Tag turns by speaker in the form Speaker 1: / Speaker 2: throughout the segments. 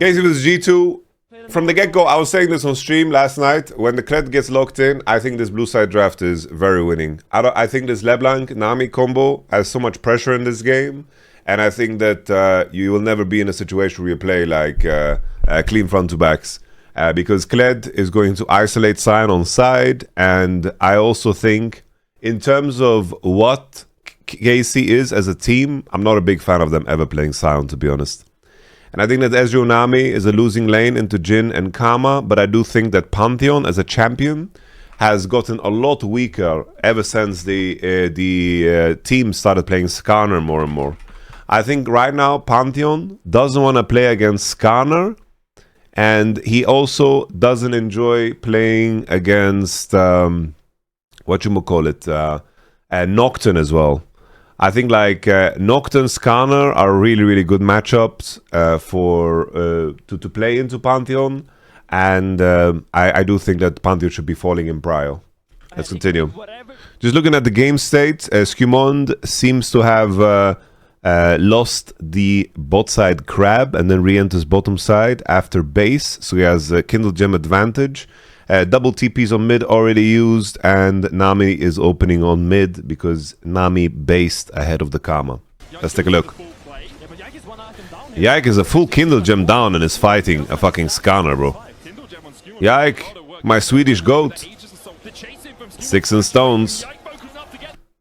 Speaker 1: Case with G2. From the get-go, I was saying this on stream last night. When the Kled gets locked in, I think this blue side draft is very winning. I think this LeBlanc-Nami combo has so much pressure in this game. And I think that you will never be in a situation where you play like clean front-to-backs. Because Kled is going to isolate Sion on side. And I also think, in terms of what KC is as a team, I'm not a big fan of them ever playing Sion, to be honest. And I think that Ezreal Nami is a losing lane into Jhin and Karma, but I do think that Pantheon as a champion has gotten a lot weaker ever since the team started playing Skarner more and more. I think right now Pantheon doesn't want to play against Skarner, and he also doesn't enjoy playing against Nocturne as well. I think like Nocturne, Skarner are really good matchups to play into Pantheon, and I do think that Pantheon should be falling in prio. Let's continue. Just looking at the game state, Skewmond seems to have lost the bot side crab and then re-enters bottom side after base, so he has a Kindle Gem advantage. Double TPs on mid already used, and Nami is opening on mid because Nami based ahead of the Karma. Let's take a look. Yike is a full Kindle Gem down and is fighting a fucking Skarner, bro. Yike, my Swedish goat. Sticks and stones.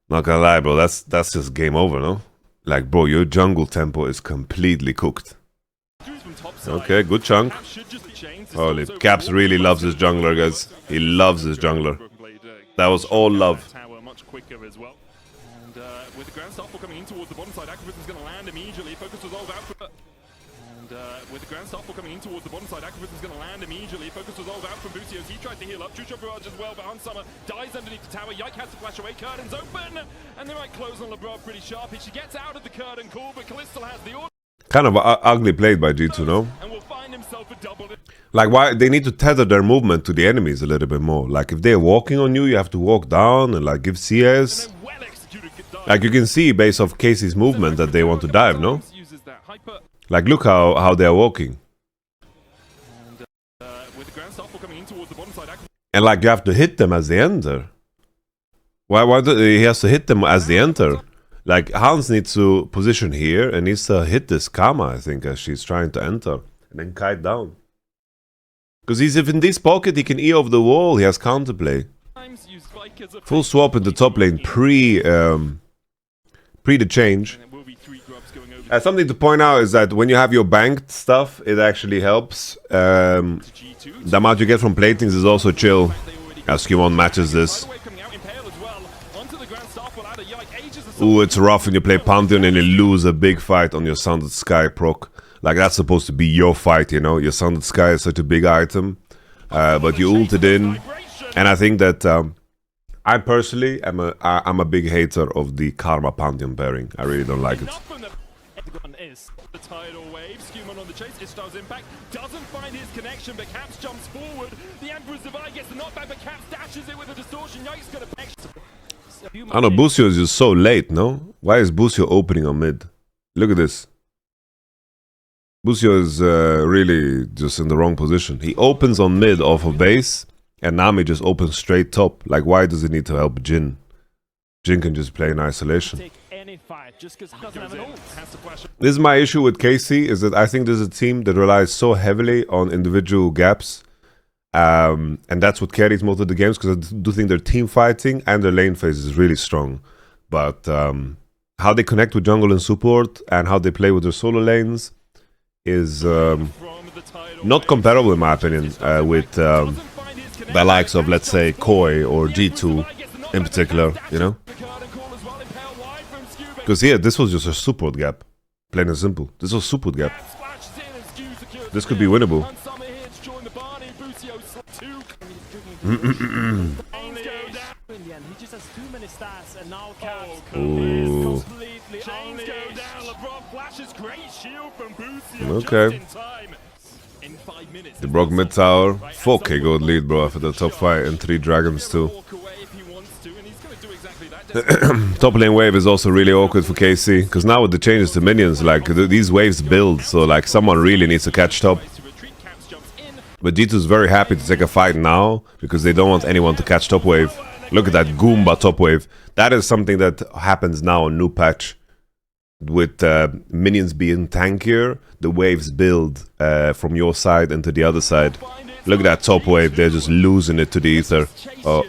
Speaker 1: Not gonna lie, bro, that's just game over, no? Like, bro, your jungle tempo is completely cooked. Okay, good chunk. Holy, Caps really loves his jungler, guys. He loves his jungler. That was all love.
Speaker 2: With the Grand Staffel coming in towards the bottom side, Activism is going to land immediately. Focus was all out from Busio as he tries to heal up. True Shot Barrage as well, but Unsummer dies underneath the tower. Yike has to flash away. Curtain's open, and they might close on Labrov pretty sharp. She gets out of the curtain call, but Caliste still has the order.
Speaker 1: Kind of ugly played by G2, no?
Speaker 2: And will find himself a double.
Speaker 1: Like, why they need to tether their movement to the enemies a little bit more. Like, if they're walking on you, you have to walk down and like give CS. Like, you can see based off Casey's movement that they want to dive, no? Like, look how they're walking. And like, you have to hit them as they enter. Why do he has to hit them as they enter? Like, Hans needs to position here and needs to hit this Karma, I think, as she's trying to enter. And then kite down. Because if in this pocket, he can E off the wall, he has counterplay. Full swap in the top lane pre the change. Something to point out is that when you have your banked stuff, it actually helps. The amount you get from platings is also chill. As Skewmond matches this. Ooh, it's rough when you play Pantheon and you lose a big fight on your Sounded Sky proc. Like, that's supposed to be your fight, you know? Your Sounded Sky is such a big item. But you ulted in. And I think that I personally am a big hater of the Karma Pantheon pairing. I really don't like it.
Speaker 2: The tidal wave, Skewmond on the chase, Ishtar's impact doesn't find his connection, but Caps jumps forward. The Emperor's Divide gets the knockback, but Caps dashes it with a distortion. Yike's gonna
Speaker 1: I know, Busio is just so late, no? Why is Busio opening on mid? Look at this. Busio is really just in the wrong position. He opens on mid off of base, and Nami just opens straight top. Like, why does he need to help Jhin? Jhin can just play in isolation. This is my issue with KC, is that I think there's a team that relies so heavily on individual gaps. And that's what carries most of the games, because I do think their team fighting and their lane phase is really strong. But how they connect with jungle and support and how they play with their solo lanes is not comparable, in my opinion, with the likes of, let's say, KOI or G2 in particular, you know? Because here, this was just a support gap. Plain and simple. This was a support gap. This could be winnable. Ooh. Okay. They broke mid tower. 4k gold lead, bro, after the top fight, and 3 dragons too. Top lane wave is also really awkward for KC, because now with the changes to minions, like these waves build, so like someone really needs to catch top. But G2 is very happy to take a fight now, because they don't want anyone to catch top wave. Look at that Goomba top wave. That is something that happens now on new patch. With minions being tankier, the waves build from your side into the other side. Look at that top wave, they're just losing it to the ether. Oh,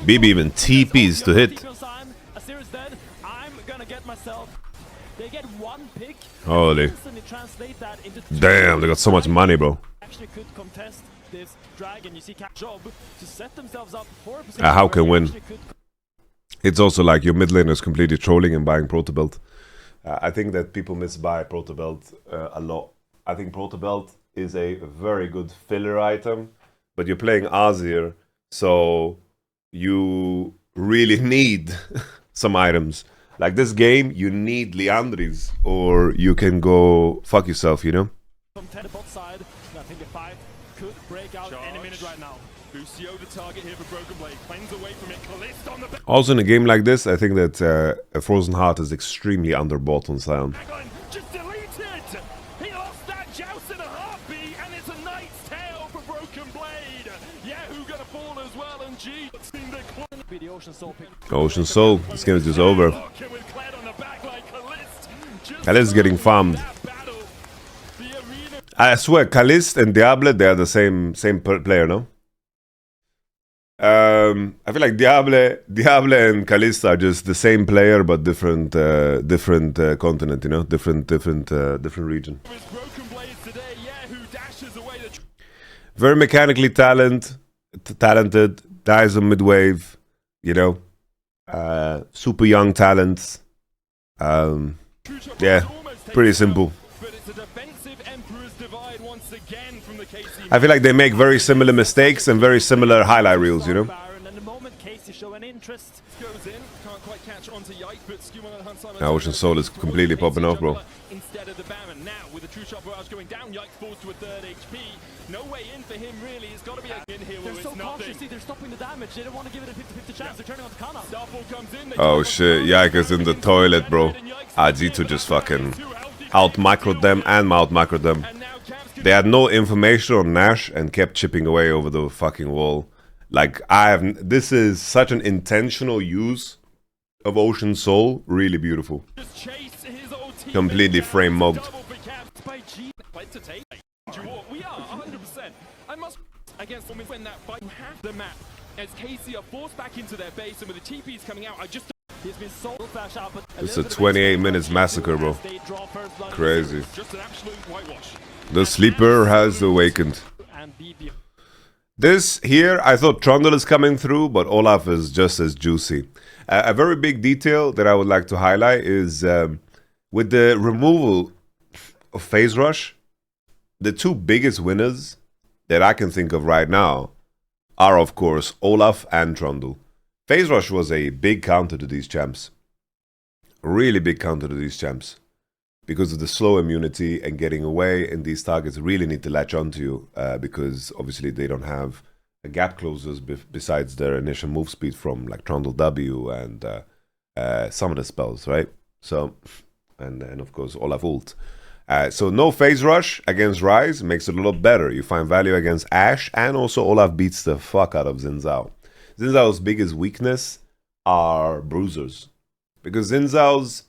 Speaker 1: BB even TPs to hit. Holy. Damn, they got so much money, bro. How can win? It's also like your mid laner is completely trolling and buying Proto Belt. I think that people misbuy Proto Belt a lot. I think Proto Belt is a very good filler item, but you're playing Azir, so you really need some items. Like this game, you need Liandry's, or you can go fuck yourself, you know?
Speaker 2: Could break out any minute right now. Busio the target here for BrokenBlade. Cleanse away from it. Caliste on the back.
Speaker 1: Also in a game like this, I think that a Frozen Heart is extremely underbought on Sion.
Speaker 2: Just deleted! He lost that joust in a heartbeat, and it's a knight's tale for BrokenBlade. Yahoo gonna fall as well, and G seen the
Speaker 1: Ocean Soul, this game is just over. Caliste is getting farmed. I swear, Caliste and Diable, they are the same player, no? I feel like Diable and Caliste are just the same player, but different continent, you know, different region. Very mechanically talented, dies on mid-wave, you know, super young talents. Yeah, pretty simple. I feel like they make very similar mistakes and very similar highlight reels, you know? Now Ocean Soul is completely popping off, bro. Instead of the Baron now with the true shot barrage going down, Yike falls to a third HP. No way in for him really. It's got to be in here. They're so cautious, they're stopping the damage. They don't want to give it a 50-50 chance. They're turning on Canna. Oh shit, Yike is in the toilet, bro. G2 just fucking out macroed them and out macroed them. They had no information on Nash and kept chipping away over the fucking wall. Like, this is such an intentional use of Ocean Soul. Really beautiful. Completely frame mogged. It's a 28 minutes massacre, bro. Crazy. The sleeper has awakened. This here, I thought Trundle is coming through, but Olaf is just as juicy. A very big detail that I would like to highlight is with the removal of Phase Rush, the two biggest winners that I can think of right now are, of course, Olaf and Trundle. Phase Rush was a big counter to these champs. Really big counter to these champs. Because of the slow immunity and getting away, and these targets really need to latch onto you because obviously they don't have a gap closers besides their initial move speed from like Trundle W and some of the spells, right? So, and of course Olaf ult. So no phase rush against Ryze makes it a lot better. You find value against Ashe, and also Olaf beats the fuck out of Xin Zhao. Xin Zhao's biggest weakness are bruisers, because Xin Zhao's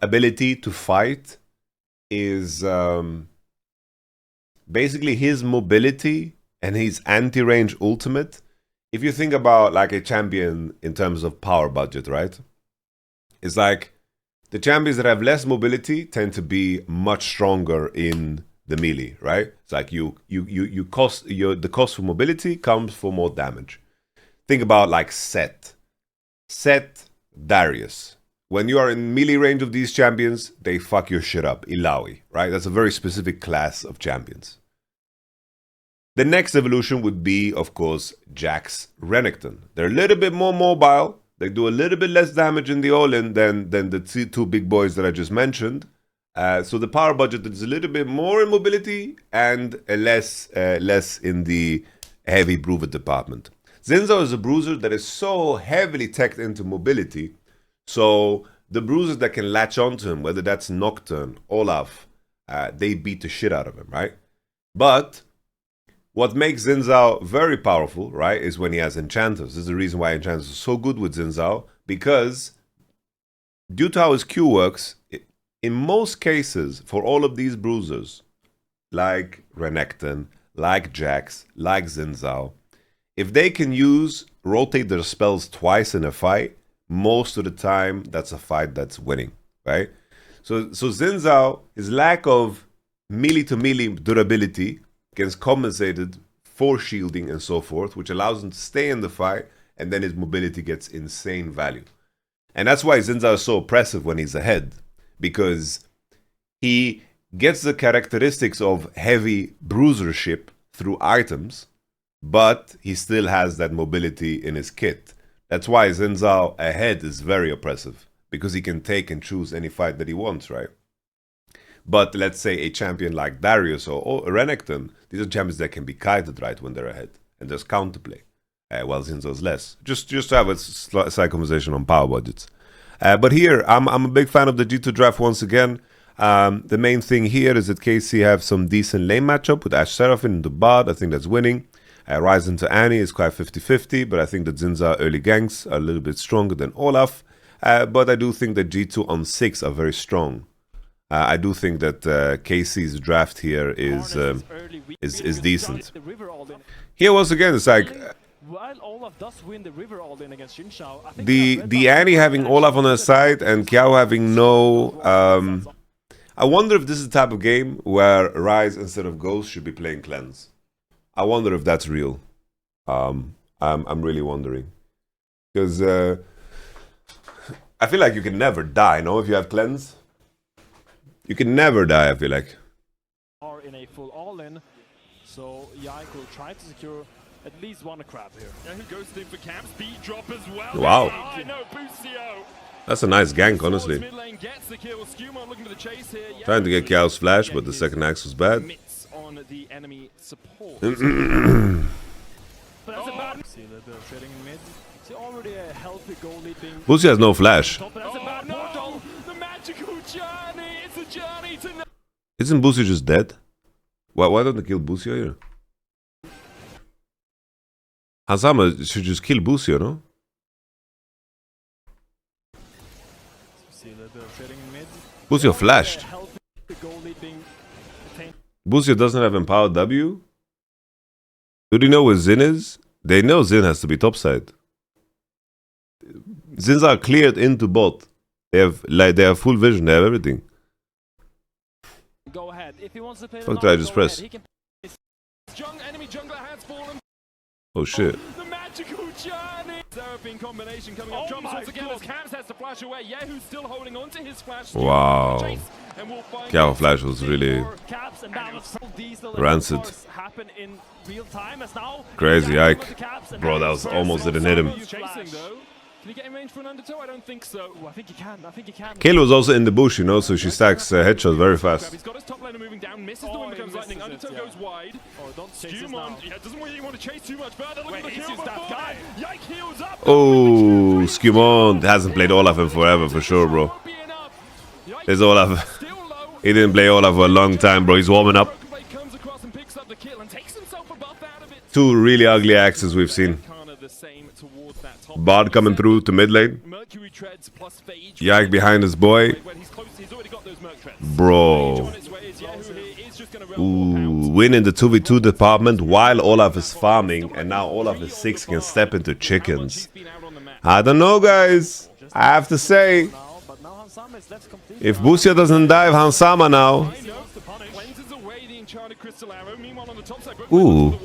Speaker 1: ability to fight is basically his mobility and his anti-range ultimate. If you think about like a champion in terms of power budget, right? It's like the champions that have less mobility tend to be much stronger in the melee, right? It's like the cost for mobility comes for more damage. Think about like Set, Darius. When you are in melee range of these champions, they fuck your shit up. Illaoi, right? That's a very specific class of champions. The next evolution would be, of course, Jax, Renekton. They're a little bit more mobile. They do a little bit less damage in the all-in than the two big boys that I just mentioned. So the power budget is a little bit more in mobility and less in the heavy brewer department. Xin Zhao is a bruiser that is so heavily teched into mobility, so the bruisers that can latch onto him, whether that's Nocturne, Olaf, they beat the shit out of him, right? But what makes Xin Zhao very powerful, right, is when he has enchanters. This is the reason why enchanters are so good with Xin Zhao, because due to how his Q works, in most cases, for all of these bruisers, like Renekton, like Jax, like Xin Zhao, if they can rotate their spells twice in a fight, most of the time, that's a fight that's winning, right? So Xin Zhao, his lack of melee-to-melee durability gets compensated for shielding and so forth, which allows him to stay in the fight, and then his mobility gets insane value. And that's why Xin Zhao is so oppressive when he's ahead, because he gets the characteristics of heavy bruisership through items, but he still has that mobility in his kit. That's why Xin Zhao ahead is very oppressive, because he can take and choose any fight that he wants, right? But let's say a champion like Darius or Renekton, these are champions that can be kited right when they're ahead, and there's counterplay, while Xin Zhao is less. Just to have a slight conversation on power budgets. But here, I'm a big fan of the G2 draft once again. The main thing here is that KC have some decent lane matchup with Ashe Seraphine in the bot. I think that's winning. Rise into Annie is quite 50-50, but I think that Xin Zhao early ganks are a little bit stronger than Olaf. But I do think that G2 on 6 are very strong. I do think that KC's draft here is decent. Here once again, it's like
Speaker 3: while Olaf does win the river all in against Xinshao, I think
Speaker 1: the Annie having Olaf on her side and Kiao having no. I wonder if this is the type of game where Rise instead of Ghost should be playing Cleanse. I wonder if that's real. I'm really wondering, because I feel like you can never die. No, if you have Cleanse, you can never die. I feel like.
Speaker 3: Are in a full all-in, so Yike will try to secure at least one crab here.
Speaker 2: Yeah, who goes in for camp? Speed drop as well.
Speaker 1: Wow.
Speaker 2: I know, Busio.
Speaker 1: That's a nice gank, honestly.
Speaker 2: Mid lane gets the kill. Skewmond looking for the chase here. Yeah,
Speaker 1: trying to get Kiao's flash, but the second axe was bad.
Speaker 2: On the enemy support.
Speaker 3: But that's a bad. See the trading in mid. See already a healthy goal lead being.
Speaker 1: Busio has no flash.
Speaker 2: But that's a bad portal. The magical journey. It's a journey to.
Speaker 1: Isn't Busio just dead? Why don't they kill Busio here? Hazama should just kill Busio, no? Busio flashed. Busio doesn't have empowered W? Do they know where Xin is? They know Xin has to be topside. Xins are cleared into bot. They have full vision, they have everything.
Speaker 3: Go ahead. If he wants to play
Speaker 1: Fuck did I just press?
Speaker 2: Enemy jungler has fallen.
Speaker 1: Oh shit.
Speaker 2: The magical journey. Seraphine combination coming up. Jumps once again as Cams has to flash away. Yahoo's still holding on to his flash.
Speaker 1: Wow. Kiao flash was really rancid. Crazy Yike. Bro, that was almost didn't hit him.
Speaker 2: Can he get in range for an undertow? I don't think so.
Speaker 3: I think he can.
Speaker 1: Kayla was also in the bush, you know, so she stacks headshots very fast.
Speaker 2: He's got his top laner moving down, misses the one becomes lightning. Undertow goes wide. Skewmond doesn't really want to chase too much further. Look at the kill before. Yike heals up.
Speaker 1: Oh, Skewmond hasn't played Olaf in forever for sure, bro. There's Olaf. He didn't play Olaf for a long time, bro. He's warming up. Two really ugly axes we've seen. Bard coming through to mid lane. Yike behind his boy. Bro. Ooh, win in the 2v2 department while Olaf is farming, and now Olaf is 6 can step into chickens. I don't know, guys. I have to say, if Busio doesn't dive Hansama now. Ooh.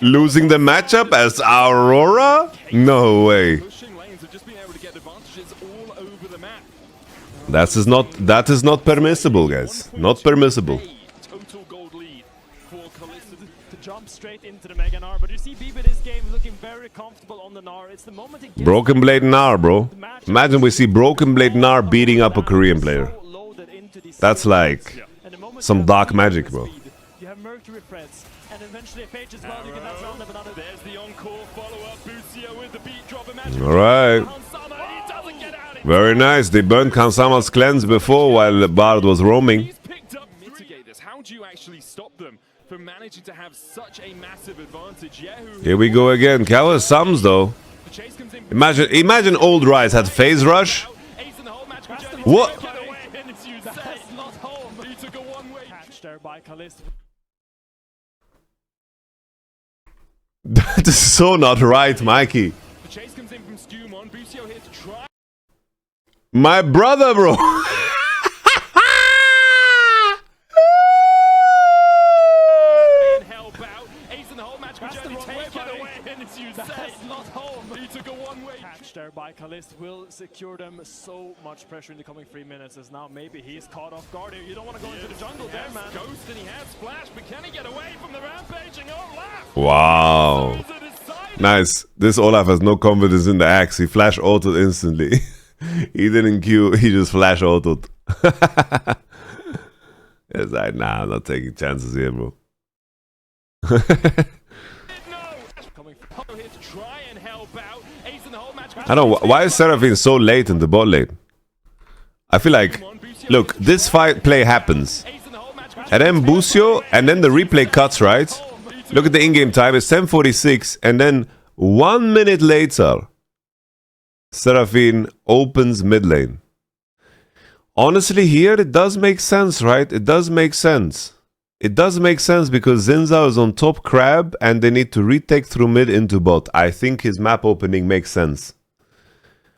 Speaker 1: Losing the matchup as Aurora? No way. That is not permissible, guys. Not permissible.
Speaker 3: Total gold lead for Caliste to jump straight into the Mega Gnar, but you see BB this game looking very comfortable on the Gnar. It's the moment he gets
Speaker 1: BrokenBlade Gnar, bro. Imagine we see BrokenBlade Gnar beating up a Korean player. That's like some dark magic, bro.
Speaker 3: You have Mercury threats, and eventually a Page as well. You can that's round another.
Speaker 2: There's the encore follow-up. Busio with the beat drop. Imagine
Speaker 1: All right.
Speaker 2: he doesn't get out.
Speaker 1: Very nice. They burned Kansama's cleanse before while Bard was roaming.
Speaker 2: He's picked up mitigate this. How do you actually stop them from managing to have such a massive advantage?
Speaker 1: Here we go again. Callous sums though.
Speaker 2: The chase comes in.
Speaker 1: Imagine old Rise had phase rush.
Speaker 2: Ace in the whole match.
Speaker 1: What?
Speaker 3: That's not home.
Speaker 2: He took a one-way
Speaker 3: Catch there by Caliste.
Speaker 1: That is so not right, Mikey.
Speaker 2: The chase comes in from Skewmond. Busio here to try
Speaker 1: My brother, bro.
Speaker 2: and help out. Ace in the whole match.
Speaker 3: That's the wrong way,
Speaker 2: Take it
Speaker 3: buddy.
Speaker 2: away. And as you
Speaker 3: That's
Speaker 2: say,
Speaker 3: not home.
Speaker 2: he took a one-way.
Speaker 3: Catch there by Caliste will secure them so much pressure in the coming 3 minutes, as now maybe he's caught off guard here. You don't want to go into the jungle there, man.
Speaker 2: Ghost and he has Splash, but can he get away from the rampaging Olaf?
Speaker 1: Wow.
Speaker 2: Is it decided?
Speaker 1: Nice. This Olaf has no confidence in the axe. He flash autoed instantly. He didn't queue. He just flash autoed. It's like, nah, I'm not taking chances here, bro.
Speaker 2: No. Coming from here to try and help out. Ace in the whole match.
Speaker 1: I don't know. Why is Seraphine so late in the bot lane? I feel like, look, this fight play happens.
Speaker 2: Ace in the whole match.
Speaker 1: And then Busio, and then the replay cuts, right? Look at the in-game time. It's 10:46. And then 1 minute later, Seraphine opens mid lane. Honestly, here it does make sense, right? It does make sense. It does make sense because Zinza is on top crab and they need to retake through mid into bot. I think his map opening makes sense.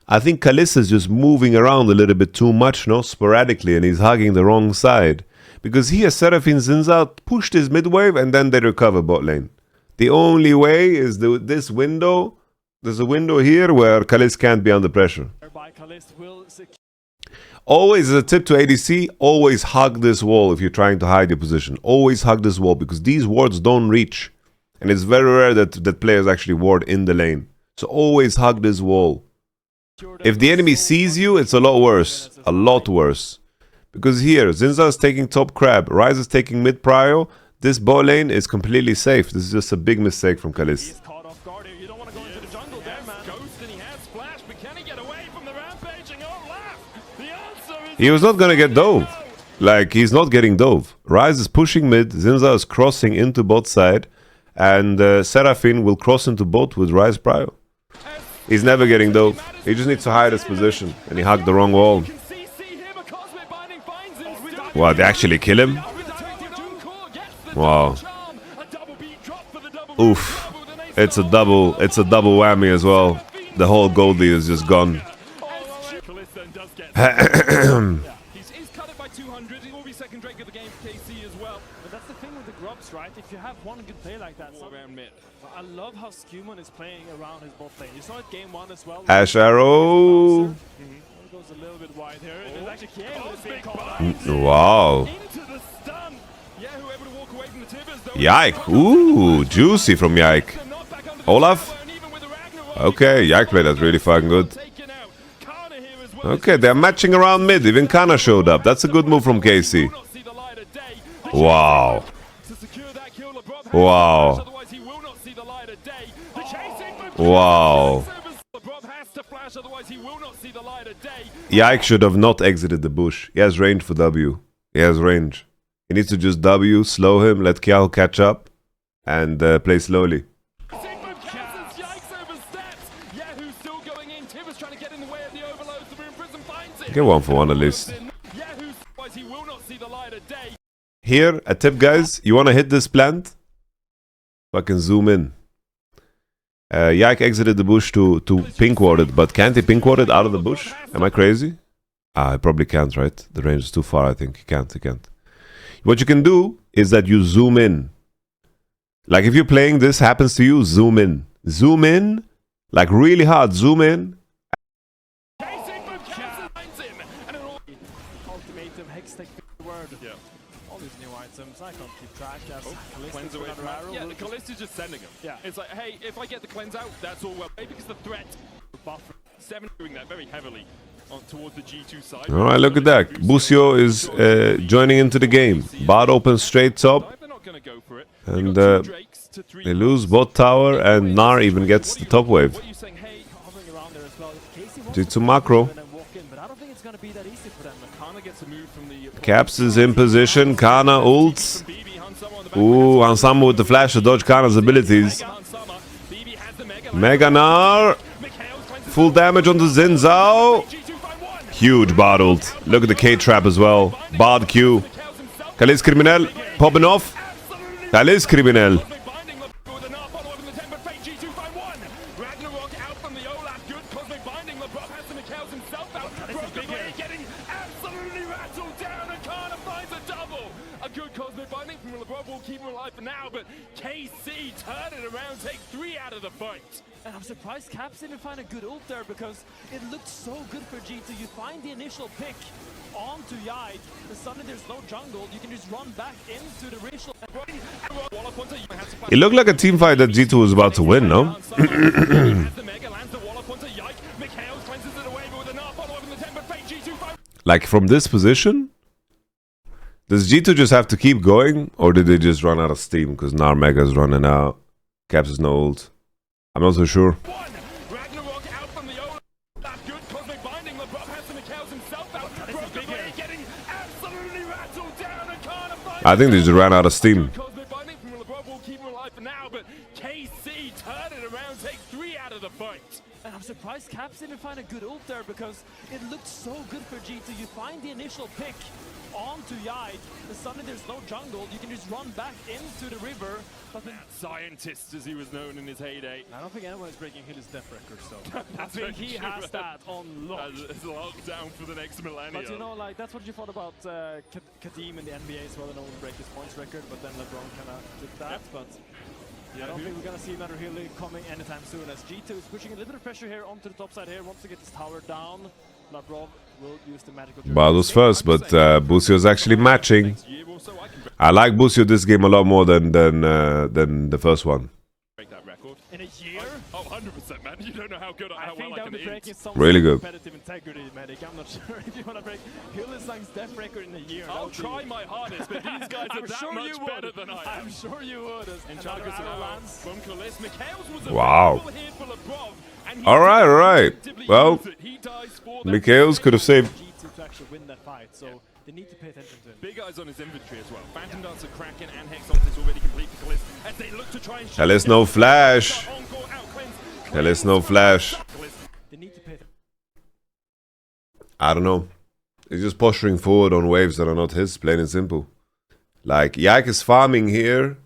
Speaker 1: I think Caliste is just moving around a little bit too much, no? Sporadically, and he's hugging the wrong side. Because here, Seraphine Zinza pushed his mid wave and then they recover bot lane. The only way is this window. There's a window here where Caliste can't be under pressure.
Speaker 3: By Caliste will secure.
Speaker 1: Always, as a tip to ADC, always hug this wall if you're trying to hide your position. Always hug this wall because these wards don't reach. And it's very rare that players actually ward in the lane. So always hug this wall. If the enemy sees you, it's a lot worse. A lot worse. Because here, Zinza is taking top crab, Ryze is taking mid prio. This bot lane is completely safe. This is just a big mistake from Caliste.
Speaker 3: He's caught off guard here. You don't want to go into the jungle there, man.
Speaker 2: Ghost and he has Splash, but can he get away from the rampaging Olaf? The answer is
Speaker 1: He was not gonna get dove. Like, he's not getting dove. Ryze is pushing mid, Zinza is crossing into bot side, and Seraphine will cross into bot with Ryze prio. He's never getting dove. He just needs to hide his position, and he hugged the wrong wall.
Speaker 2: can see him. A cosmic binding finds him.
Speaker 1: What, they actually kill him? Wow. Oof. It's a double whammy as well. The whole Goldie is just gone.
Speaker 2: He's cut it by 200. He will be second Drake of the game for KC as well.
Speaker 3: But that's the thing with the grubs, right? If you have one good play like that,
Speaker 2: Around mid.
Speaker 3: I love how Skewmond is playing around his bot lane. You saw it game 1 as well.
Speaker 1: Ash Arrow.
Speaker 3: It goes a little bit wide here. It is actually Kieo is being called out.
Speaker 1: Wow.
Speaker 2: Into the stun. Yeah, whoever to walk away from the Tibbers though.
Speaker 1: Yike. Ooh, juicy from Yike. Olaf. Okay, Yike played that really fucking good. Okay, they're matching around mid. Even Canna showed up. That's a good move from KC. Wow. Wow. Wow. Yike should have not exited the bush. He has range for W. He has range. He needs to just W, slow him, let Kiao catch up, and play slowly. Get one for one at least. Here, a tip guys, you want to hit this plant? Fucking zoom in. Yike exited the bush to pink ward it, but can't he pink ward it out of the bush? Am I crazy? I probably can't, right? The range is too far, I think. He can't. What you can do is that you zoom in. Like if you're playing this happens to you, zoom in. Zoom in, like really hard, zoom in.
Speaker 3: Ultimatum, Hextech, word.
Speaker 2: Yeah.
Speaker 3: All these new items, I can't keep track. Yes,
Speaker 2: Cleanse away from yeah, the Caliste is just sending him.
Speaker 3: Yeah.
Speaker 2: It's like, hey, if I get the cleanse out, that's all well. Maybe because the threat buffer 7 doing that very heavily on towards the G2 side.
Speaker 1: All right, look at that. Busio is joining into the game. Bot opens straight top.
Speaker 2: They're not going to go
Speaker 1: And they lose bot tower, and Gnar even gets the top wave. G2 macro. Caps is in position. Canna ults. Ooh, Hansama with the flash to dodge Canna's abilities. Mega Gnar. Full damage on the Xin Zhao. Huge bot ult. Look at the K-trap as well. Bard Q. Caliste criminel. Popping off. Caliste criminel.
Speaker 3: And I'm surprised Caps didn't find a good ult there because it looked so good for G2. You find the initial pick onto Yike, and suddenly there's no jungle. You can just run back into the racial.
Speaker 1: It looked like a team fight that G2 was about to win, no? Like from this position? Does G2 just have to keep going? Or did they just run out of steam? Because Gnar Mega's running out. Caps is no ult. I'm not so sure. I think they just ran out of steam.
Speaker 3: And I'm surprised Caps didn't find a good ult there because it looked so good for G2. You find the initial pick onto Yike, and suddenly there's no jungle. You can just run back into the river. But then
Speaker 2: Scientist, as he was known in his heyday.
Speaker 3: I don't think anyone is breaking his death record, so I think he has that on lock.
Speaker 2: As locked down for the next millennium.
Speaker 3: But you know, like that's what you thought about Kadim in the NBA as well. No one break his points record, but then LeBron kind of did that. But I don't think we're gonna see another healing coming anytime soon. As G2 is pushing a little bit of pressure here onto the top side here, wants to get this tower down. Labrov will use the magical.
Speaker 1: Bado's first, but Busio is actually matching. I like Busio this game a lot more than the first one.
Speaker 2: Break that record
Speaker 3: in a year?
Speaker 2: Oh, 100%, man. You don't know how good, how well I can
Speaker 3: breaking some
Speaker 1: really good.
Speaker 3: Competitive integrity, Medic. I'm not sure if you want to break Hylissang's death record in a year.
Speaker 2: I'll try my hardest, but these guys are that much better than I am.
Speaker 3: I'm sure you would.
Speaker 2: And Chagas lands from Caliste. Mikhail's was a
Speaker 1: wow.
Speaker 2: here for Labrov.
Speaker 1: Alright, alright. Well, Mikhail's could have saved.
Speaker 3: G2 to actually win that fight, so they need to pay attention to him.
Speaker 2: Big eyes on his inventory as well. Phantom Dancer, Kraken, and Hex Ultis already complete for Caliste as they look to try and
Speaker 1: Caliste no flash. Caliste no flash.
Speaker 3: They need to pay
Speaker 1: I don't know. He's just posturing forward on waves that are not his, plain and simple. Like, Yike is farming here,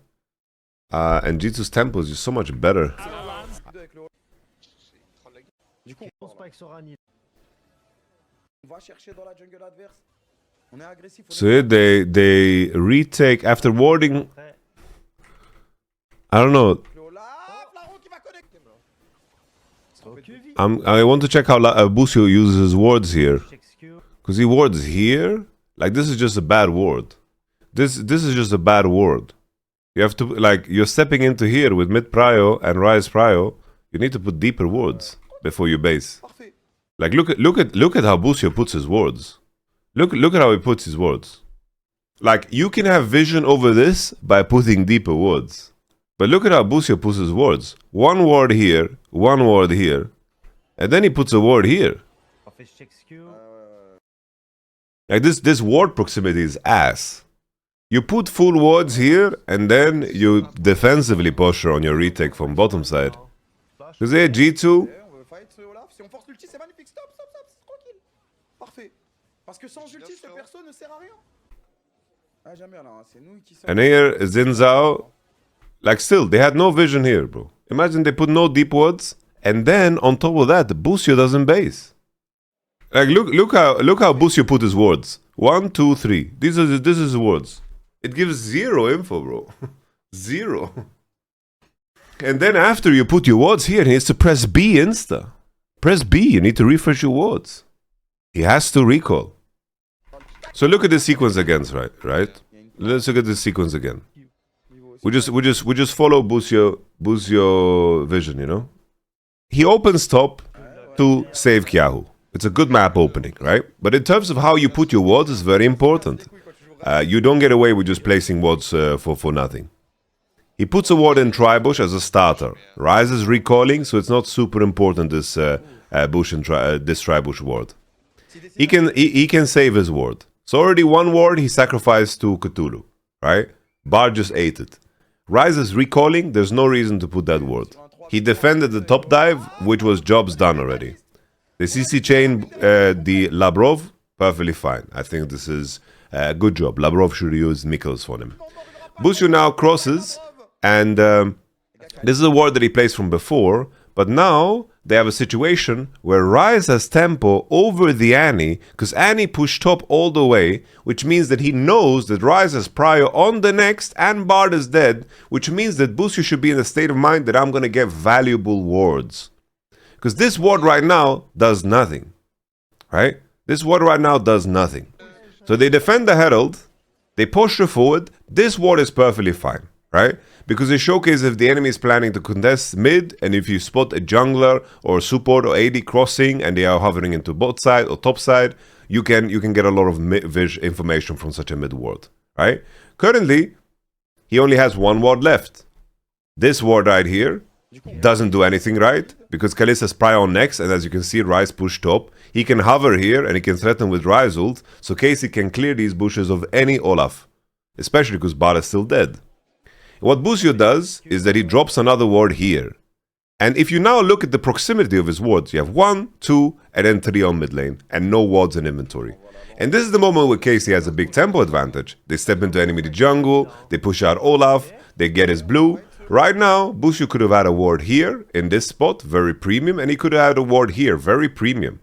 Speaker 1: and G2's tempo is just so much better. So here they retake after warding. I don't know. I want to check how Busio uses his wards here, because he wards here. Like this is just a bad ward. This is just a bad ward. You have to like you're stepping into here with mid prio and rise prio. You need to put deeper wards before you base. Like look at how Busio puts his wards. Look at how he puts his wards. Like you can have vision over this by putting deeper wards. But look at how Busio puts his wards. One ward here, one ward here, and then he puts a ward here. Like this ward proximity is ass. You put full wards here, and then you defensively posture on your retake from bottom side. Because here G2. And here Xin Zhao. Like still, they had no vision here, bro. Imagine they put no deep wards, and then on top of that, Busio doesn't base. Like look how Busio put his wards. 1, 2, 3. This is his wards. It gives zero info, bro. Zero. And then after you put your wards here, he needs to press B insta. Press B. You need to refresh your wards. He has to recall. So look at this sequence again, right? Let's look at this sequence again. We just follow Busio vision, you know? He opens top to save Kyahu. It's a good map opening, right? But in terms of how you put your wards, it's very important. You don't get away with just placing wards for nothing. He puts a ward in Tribush as a starter. Ryze is recalling, so it's not super important, this bush and this Tribush ward. He can save his ward. So already one ward he sacrificed to Cthulhu, right? Bard just ate it. Ryze is recalling, there's no reason to put that ward. He defended the top dive, which was jobs done already. The CC chain, the Labrov, perfectly fine. I think this is a good job. Labrov should use Mikkels for him. Busio now crosses, and this is a ward that he plays from before, but now they have a situation where Ryze has tempo over the Annie, because Annie pushed top all the way, which means that he knows that Ryze has prior on the next, and Bard is dead, which means that Busio should be in a state of mind that I'm going to get valuable wards. Because this ward right now does nothing, right? This ward right now does nothing. So they defend the Herald, they push her forward, this ward is perfectly fine, right? Because it showcases if the enemy is planning to contest mid, and if you spot a jungler or support or AD crossing and they are hovering into bot side or top side, you can get a lot of information from such a mid ward, right? Currently, he only has one ward left. This ward right here doesn't do anything right, because Caliste has prior on next, and as you can see, Ryze pushed top. He can hover here, and he can threaten with Ryze ult, so Casey can clear these bushes of any Olaf, especially because Bard is still dead. What Busio does is that he drops another ward here. And if you now look at the proximity of his wards, you have 1, 2, and then 3 on mid lane, and no wards in inventory. And this is the moment where Casey has a big tempo advantage. They step into enemy jungle, they push out Olaf, they get his blue. Right now, Busio could have had a ward here, in this spot, very premium, and he could have had a ward here, very premium.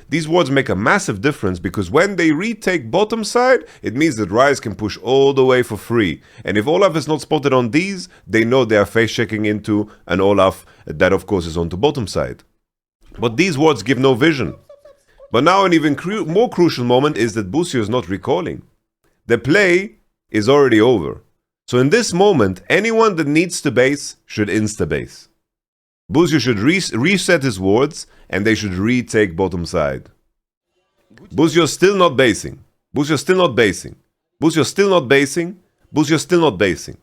Speaker 1: These wards make a massive difference, because when they retake bottom side, it means that Ryze can push all the way for free. And if Olaf is not spotted on these, they know they are face-checking into an Olaf that of course is onto bottom side. But these wards give no vision. But now an even more crucial moment is that Busio is not recalling. The play is already over. So in this moment, anyone that needs to base should insta-base. Busio should reset his wards, and they should retake bottom side. Busio still not basing. Busio still not basing. Busio still not basing. Busio still not basing.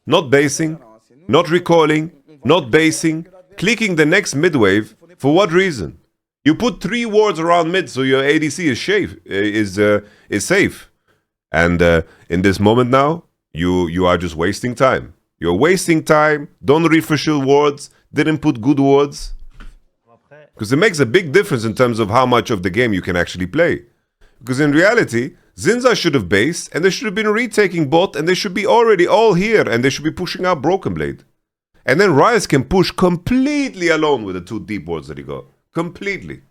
Speaker 1: Not basing, not recalling, not basing, clicking the next mid wave. For what reason? You put 3 wards around mid, so your ADC is safe. And in this moment now, you are just wasting time. You're wasting time. Don't refresh your wards. Didn't put good wards. Because it makes a big difference in terms of how much of the game you can actually play. Because in reality, Zinza should have based, and they should have been retaking bot, and they should be already all here, and they should be pushing out BrokenBlade. And then Ryze can push completely alone with the 2 deep wards that he got. Completely.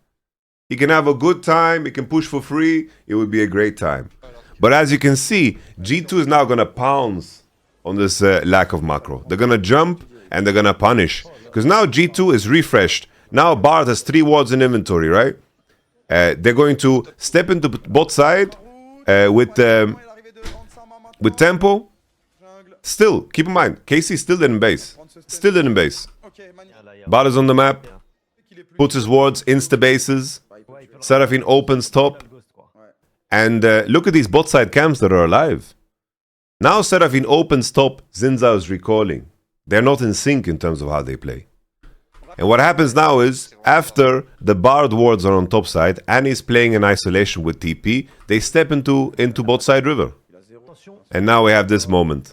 Speaker 1: He can have a good time, he can push for free, it would be a great time. But as you can see, G2 is now going to pounce on this lack of macro. They're going to jump, and they're going to punish. Because now G2 is refreshed. Now Bard has 3 wards in inventory, right? They're going to step into bot side with tempo. Still, keep in mind, KC still didn't base. Still didn't base. Bard is on the map. Puts his wards, insta-bases. Seraphine opens top. And look at these bot side camps that are alive. Now Seraphine opens top, Zinza is recalling. They're not in sync in terms of how they play. And what happens now is, after the Bard wards are on top side, and he's playing in isolation with TP, they step into bot side river. And now we have this moment.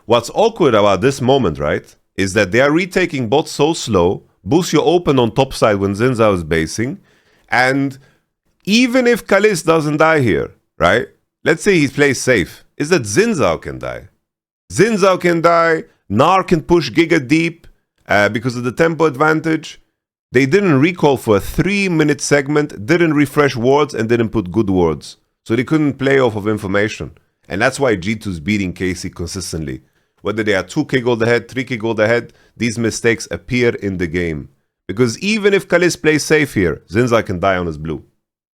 Speaker 1: What's awkward about this moment, right, is that they are retaking bot so slow, Busio open on top side when Zinza is basing, and even if Caliste doesn't die here, right, let's say he plays safe, is that Zinzao can die. Zinzao can die, Gnar can push Giga deep, because of the tempo advantage. They didn't recall for a 3-minute segment, didn't refresh wards, and didn't put good wards. So they couldn't play off of information. And that's why G2 is beating KC consistently. Whether they are 2k gold ahead, 3k gold ahead, these mistakes appear in the game. Because even if Caliste plays safe here, Zinza can die on his blue.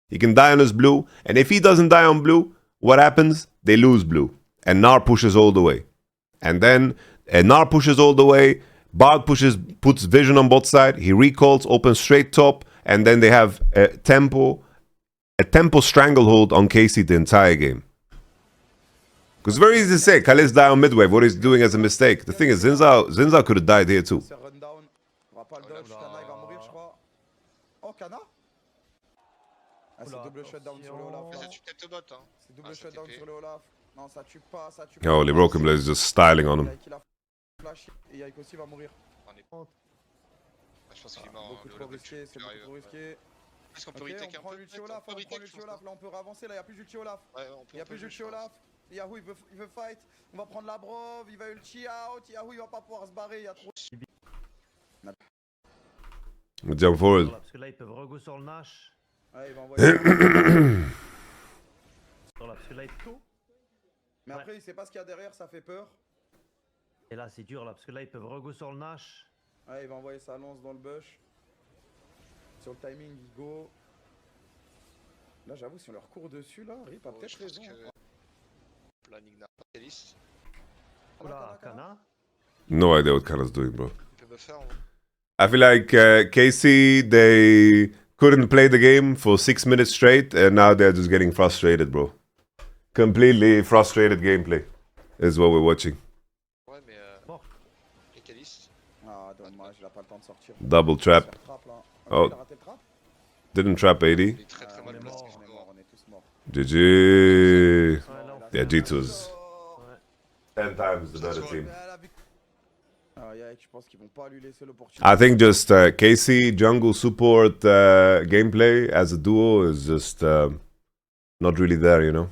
Speaker 1: He can die on his blue, and if he doesn't die on blue, what happens? They lose blue. And Gnar pushes all the way. And then Gnar pushes all the way, Bard puts vision on both sides, he recalls, opens straight top, and then they have a tempo stranglehold on KC the entire game. Because it's very easy to say, Caliste die on mid wave, what he's doing as a mistake. The thing is, Zinzao could have died here too.
Speaker 4: C'est run down. On va pas le dodge. Canna il va mourir, je crois. Oh, Canna. Ah, c'est double shutdown sur le Olaf.
Speaker 5: Ça tue peut-être au bot, hein.
Speaker 4: C'est double shutdown sur le Olaf. Non, ça tue pas, ça tue
Speaker 1: Oh,
Speaker 4: pas.
Speaker 1: les BrokenBlade is just styling on him.
Speaker 4: Yike, il a flash et Yike aussi va mourir.
Speaker 5: Je pense qu'il est mort.
Speaker 4: Beaucoup trop risqué, c'est beaucoup trop risqué.
Speaker 5: Est-ce qu'on peut
Speaker 4: Ok,
Speaker 5: retake
Speaker 4: on
Speaker 5: un
Speaker 4: prend
Speaker 5: peu?
Speaker 4: l'ulti Olaf, on prend l'ulti Olaf. Là, on peut avancer, là, y'a plus d'ulti Olaf. Y'a plus d'ulti Olaf. Yahoo, il veut fight. On va prendre Labrov, il va ulti out. Yahoo, il va pas pouvoir se barrer, il y a trop.
Speaker 1: Jump forward.
Speaker 6: Parce que là, ils peuvent rego sur le Nash.
Speaker 4: Ouais, il va envoyer.
Speaker 6: Parce que là, il tout.
Speaker 4: Mais après, il sait pas ce qu'il y a derrière, ça fait peur.
Speaker 6: Et là, c'est dur là, parce que là, ils peuvent rego sur le Nash.
Speaker 4: Ouais, il va envoyer sa lance dans le bush. Sur le timing, il go. Là, j'avoue, si on leur court dessus, là, Rip a peut-être raison.
Speaker 5: Planning n'a pas Caliste.
Speaker 6: Oula, Canna.
Speaker 1: No idea what Canna's doing, bro.
Speaker 5: Il peut buffer.
Speaker 1: I feel like KC, they couldn't play the game for 6 minutes straight, and now they're just getting frustrated, bro. Completely frustrated gameplay is what we're watching.
Speaker 5: Ouais, mais. Et Caliste.
Speaker 4: Ah, dommage, il a pas le temps de sortir.
Speaker 1: Double trap. Oh.
Speaker 4: Il a raté le trap.
Speaker 1: Didn't trap 80.
Speaker 5: Il est très très mal placé.
Speaker 4: On est mort, on est tous morts.
Speaker 1: GG. Yeah,
Speaker 6: Yeah,
Speaker 1: G2's 10 times the better team.
Speaker 4: Ah, Yike, je pense qu'ils vont pas lui laisser l'opportunité.
Speaker 1: I think just KC jungle support gameplay as a duo is just not really there, you know.